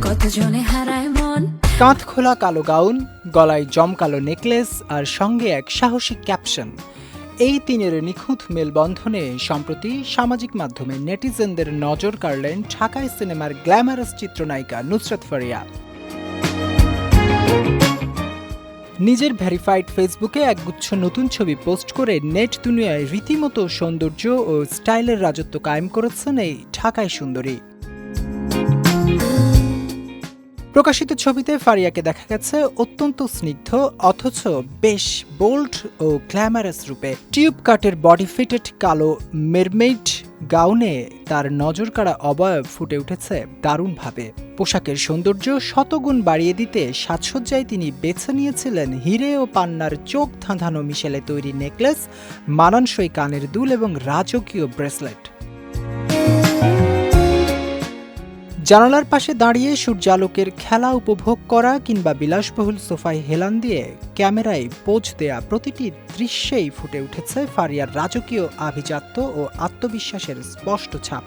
কতজনে হারায় মন। কাঁধ খোলা কালো গাউন, গলায় জমকালো নেকলেস আর সঙ্গে এক সাহসী ক্যাপশন, এই তিনের নিখুঁত মেলবন্ধনে সম্প্রতি সামাজিক মাধ্যমে নেটিজেনদের নজর কাড়লেন ঢাকাই সিনেমার গ্ল্যামারাস চিত্রনায়িকা নুসরাত ফারিয়া। নিজের ভেরিফাইড ফেসবুকে একগুচ্ছ নতুন ছবি পোস্ট করে নেট দুনিয়ায় রীতিমতো সৌন্দর্য ও স্টাইলের রাজত্ব কায়েম করেছেন এই ঢাকাই সুন্দরী। প্রকাশিত ছবিতে ফারিয়াকে দেখা গেছে অত্যন্ত স্নিগ্ধ অথচ বেশ বোল্ড ও গ্ল্যামারাস রূপে। টিউব কাটের বডি ফিটেড কালো মেরমেইড গাউনে তার নজর কাড়া অবয়ব ফুটে উঠেছে দারুণভাবে। পোশাকের সৌন্দর্য শতগুণ বাড়িয়ে দিতে সাজসজ্জায় তিনি বেছে নিয়েছিলেন হিরে ও পান্নার চোখ ধাঁধানো মিশেলে তৈরি নেকলেস, মানানসই কানের দুল এবং রাজকীয় ব্রেসলেট। জানালার পাশে দাঁড়িয়ে সূর্যালোকের খেলা উপভোগ করা কিংবা বিলাসবহুল সোফায় হেলান দিয়ে ক্যামেরায় পোজ দেয়া প্রতিটি দৃশ্যেই ফুটে উঠেছে ফারিয়ার রাজকীয় আভিজাত্য ও আত্মবিশ্বাসের স্পষ্ট ছাপ।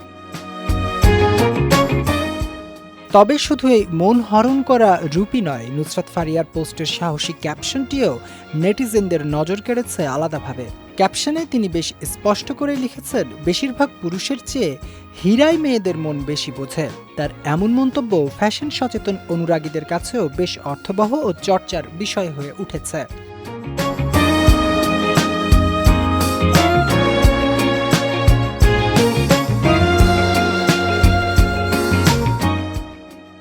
তবে শুধু এই মন হরণ করা রূপই নয়, নুসরাত ফারিয়ার পোস্টের সাহসী ক্যাপশনটিও নেটিজেনদের নজর কেড়েছে আলাদাভাবে। ক্যাপশনে তিনি বেশ স্পষ্ট করে লিখেছেন, বেশিরভাগ পুরুষের চেয়ে হীরাই মেয়েদের মন বেশি বোঝে। তার এমন মন্তব্য ফ্যাশন সচেতন অনুরাগীদের কাছেও বেশ অর্থবহ ও চর্চার বিষয় হয়ে উঠেছে।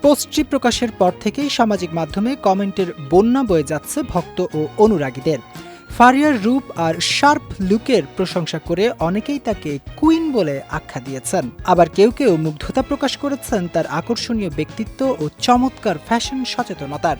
পোস্টটি প্রকাশের পর থেকেই সামাজিক মাধ্যমে কমেন্টের বন্যা বয়ে যাচ্ছে ভক্ত ও অনুরাগীদের। ফারিয়ার রূপ আর শার্প লুকের প্রশংসা করে অনেকেই তাকে কুইন বলে আখ্যা দিয়েছেন, আবার কেউ কেউ মুগ্ধতা প্রকাশ করেছেন তার আকর্ষণীয় ব্যক্তিত্ব ও চমৎকার ফ্যাশন সচেতনতার।